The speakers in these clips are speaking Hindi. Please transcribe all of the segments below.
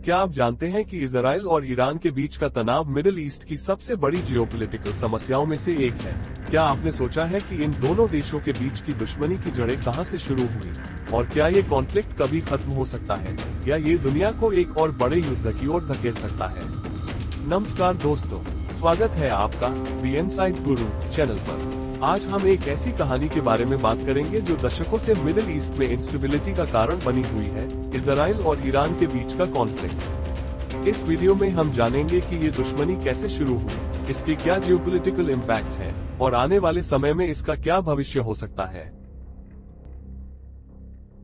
क्या आप जानते हैं कि इजराइल और ईरान के बीच का तनाव मिडिल ईस्ट की सबसे बड़ी जियोपॉलिटिकल समस्याओं में से एक है। क्या आपने सोचा है कि इन दोनों देशों के बीच की दुश्मनी की जड़ें कहां से शुरू हुई और क्या ये कॉन्फ्लिक्ट कभी खत्म हो सकता है या ये दुनिया को एक और बड़े युद्ध की ओर धकेल सकता है। नमस्कार दोस्तों, स्वागत है आपका द इनसाइड गुरु चैनल पर। आज हम एक ऐसी कहानी के बारे में बात करेंगे जो दशकों से मिडिल ईस्ट में इंस्टेबिलिटी का कारण बनी हुई है, इजराइल और ईरान के बीच का कॉन्फ्लिक्ट। इस वीडियो में हम जानेंगे कि ये दुश्मनी कैसे शुरू हुई, इसके क्या जियोपॉलिटिकल इम्पैक्ट्स हैं और आने वाले समय में इसका क्या भविष्य हो सकता है।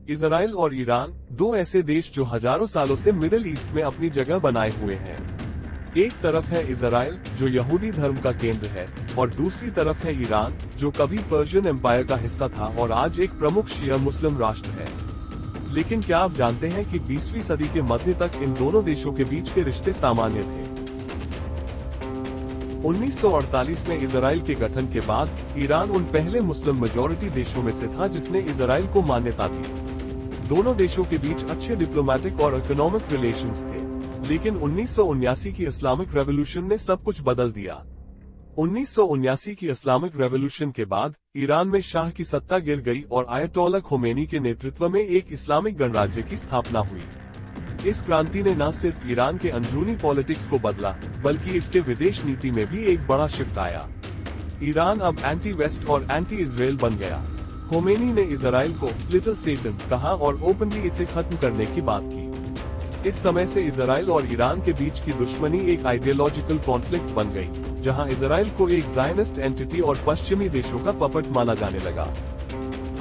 इजराइल और ईरान दो ऐसे देश जो हजारों सालों से मिडिल ईस्ट में अपनी जगह बनाए हुए हैं। एक तरफ है इजराइल जो यहूदी धर्म का केंद्र है और दूसरी तरफ है ईरान जो कभी पर्शियन एम्पायर का हिस्सा था और आज एक प्रमुख शिया मुस्लिम राष्ट्र है। लेकिन क्या आप जानते हैं कि 20वीं सदी के मध्य तक इन दोनों देशों के बीच के रिश्ते सामान्य थे। 1948 में इजराइल के गठन के बाद ईरान उन पहले मुस्लिम मेजॉरिटी देशों में से था जिसने इजराइल को मान्यता दी। दोनों देशों के बीच अच्छे डिप्लोमेटिक और इकोनॉमिक रिलेशंस थे, लेकिन 1979 की इस्लामिक रेवोल्यूशन ने सब कुछ बदल दिया। 1979 की इस्लामिक रेवोल्यूशन के बाद ईरान में शाह की सत्ता गिर गई और आयतोल्ला खोमेनी के नेतृत्व में एक इस्लामिक गणराज्य की स्थापना हुई। इस क्रांति ने न सिर्फ ईरान के अंदरूनी पॉलिटिक्स को बदला, बल्कि इसके विदेश नीति में भी एक बड़ा शिफ्ट आया। ईरान अब एंटी वेस्ट और एंटी इजराइल बन गया। खोमेनी ने इजराइल को लिटिल सेटन कहा और ओपनली इसे खत्म करने की बात की। इस समय से इजराइल और ईरान के बीच की दुश्मनी एक आइडियोलॉजिकल कॉन्फ्लिक्ट बन गई, जहां इजराइल को एक ज़ायनिस्ट एंटिटी और पश्चिमी देशों का पपेट माना जाने लगा।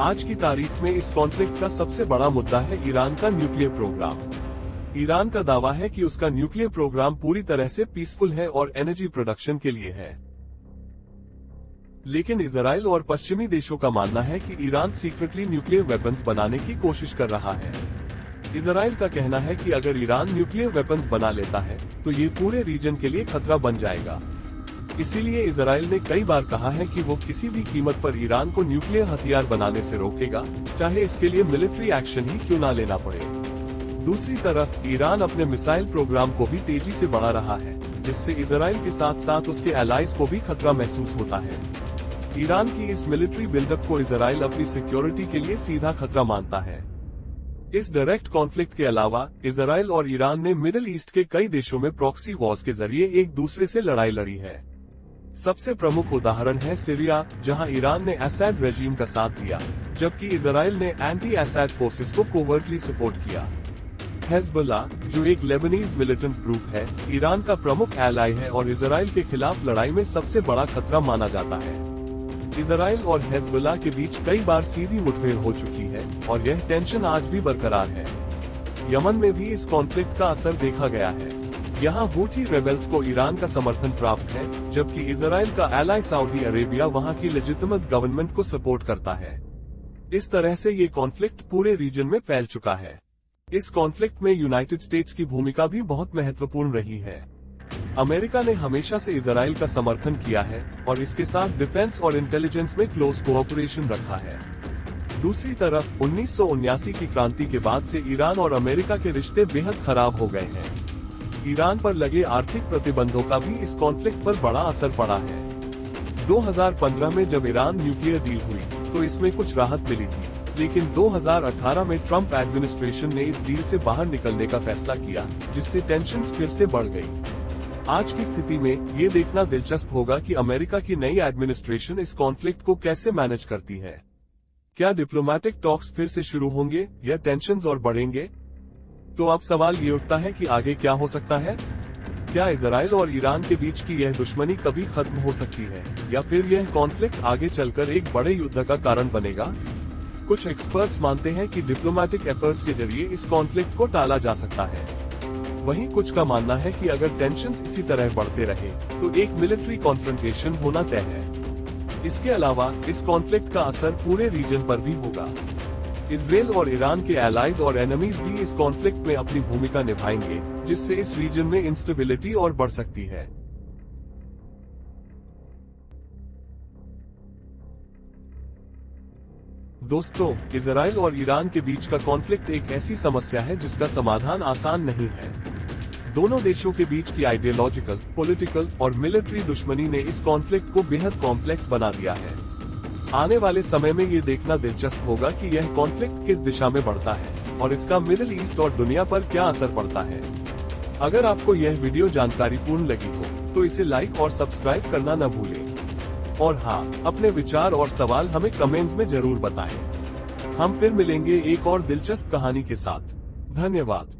आज की तारीख में इस कॉन्फ्लिक्ट का सबसे बड़ा मुद्दा है ईरान का न्यूक्लियर प्रोग्राम। ईरान का दावा है कि उसका न्यूक्लियर प्रोग्राम पूरी तरह से पीसफुल है और एनर्जी प्रोडक्शन के लिए है। लेकिन इजराइल और पश्चिमी देशों का मानना है कि ईरान सीक्रेटली न्यूक्लियर वेपन्स बनाने की कोशिश कर रहा है। इजराइल का कहना है कि अगर ईरान न्यूक्लियर वेपन्स बना लेता है तो ये पूरे रीजन के लिए खतरा बन जाएगा। इसीलिए इजराइल ने कई बार कहा है कि वो किसी भी कीमत पर ईरान को न्यूक्लियर हथियार बनाने से रोकेगा, चाहे इसके लिए मिलिट्री एक्शन ही क्यों ना लेना पड़े। दूसरी तरफ ईरान अपने मिसाइल प्रोग्राम को भी तेजी से बढ़ा रहा है, जिससे इजराइल के साथ साथ उसके एलाइज को भी खतरा महसूस होता है। ईरान की इस मिलिट्री बिल्डअप को इजराइल अपनी सिक्योरिटी के लिए सीधा खतरा मानता है। इस डायरेक्ट कॉन्फ्लिक्ट के अलावा इजराइल और ईरान ने मिडिल ईस्ट के कई देशों में प्रॉक्सी वॉर्स के जरिए एक दूसरे से लड़ाई लड़ी है। सबसे प्रमुख उदाहरण है सीरिया, जहां ईरान ने असद रेजिम का साथ दिया, जबकि इजराइल ने एंटी असद फोर्सेस को कोवर्टली सपोर्ट किया। हिजबुल्लाह, जो एक लेबनीज मिलिटेंट ग्रुप है, ईरान का प्रमुख एलाई है और इजराइल के खिलाफ लड़ाई में सबसे बड़ा खतरा माना जाता है। इजराइल और हिजबुल्लाह के बीच कई बार सीधी मुठभेड़ हो चुकी है और यह टेंशन आज भी बरकरार है। यमन में भी इस कॉन्फ्लिक्ट का असर देखा गया है। यहाँ हूथी रेबेल्स को ईरान का समर्थन प्राप्त है, जबकि इजराइल का एलाई सऊदी अरेबिया वहाँ की लेजिटिमेट गवर्नमेंट को सपोर्ट करता है। इस तरह से ये कॉन्फ्लिक्ट पूरे रीजन में फैल चुका है। इस कॉन्फ्लिक्ट में यूनाइटेड स्टेट्स की भूमिका भी बहुत महत्वपूर्ण रही है। अमेरिका ने हमेशा से इजराइल का समर्थन किया है और इसके साथ डिफेंस और इंटेलिजेंस में क्लोज कोऑपरेशन रखा है। दूसरी तरफ 1979 की क्रांति के बाद से ईरान और अमेरिका के रिश्ते बेहद खराब हो गए हैं। ईरान पर लगे आर्थिक प्रतिबंधों का भी इस कॉन्फ्लिक्ट पर बड़ा असर पड़ा है। 2015 में जब ईरान न्यूक्लियर डील हुई तो इसमें कुछ राहत मिली थी, लेकिन 2018 में ट्रंप एडमिनिस्ट्रेशन ने इस डील से बाहर निकलने का फैसला किया, जिससे टेंशन्स फिर से बढ़ गई। आज की स्थिति में ये देखना दिलचस्प होगा कि अमेरिका की नई एडमिनिस्ट्रेशन इस कॉन्फ्लिक्ट को कैसे मैनेज करती है। क्या डिप्लोमेटिक टॉक्स फिर से शुरू होंगे या टेंशन्स और बढ़ेंगे? तो अब सवाल ये उठता है कि आगे क्या हो सकता है। क्या इजराइल और ईरान के बीच की यह दुश्मनी कभी खत्म हो सकती है या फिर यह कॉन्फ्लिक्ट आगे चलकर एक बड़े युद्ध का कारण बनेगा? कुछ एक्सपर्ट्स मानते हैं कि डिप्लोमेटिक एफर्ट्स के जरिए इस कॉन्फ्लिक्ट को टाला जा सकता है। वहीं कुछ का मानना है कि अगर टेंशन्स इसी तरह बढ़ते रहे तो एक मिलिट्री कॉन्फ्रंटेशन होना तय है। इसके अलावा इस कॉन्फ्लिक्ट का असर पूरे रीजन पर भी होगा। इजराइल और ईरान के एलाइज और एनिमीज भी इस कॉन्फ्लिक्ट में अपनी भूमिका निभाएंगे, जिससे इस रीजन में इंस्टेबिलिटी और बढ़ सकती है। दोस्तों, इजराइल और ईरान के बीच का कॉन्फ्लिक्ट एक ऐसी समस्या है जिसका समाधान आसान नहीं है। दोनों देशों के बीच की आइडियोलॉजिकल, पॉलिटिकल और मिलिट्री दुश्मनी ने इस कॉन्फ्लिक्ट को बेहद कॉम्प्लेक्स बना दिया है। आने वाले समय में ये देखना दिलचस्प होगा कि यह कॉन्फ्लिक्ट किस दिशा में बढ़ता है और इसका मिडिल ईस्ट और दुनिया पर क्या असर पड़ता है। अगर आपको यह वीडियो जानकारीपूर्ण लगी हो तो इसे लाइक और सब्सक्राइब करना न भूलें। और हाँ, अपने विचार और सवाल हमें कमेंट्स में जरूर बताएं। हम फिर मिलेंगे एक और दिलचस्प कहानी के साथ। धन्यवाद।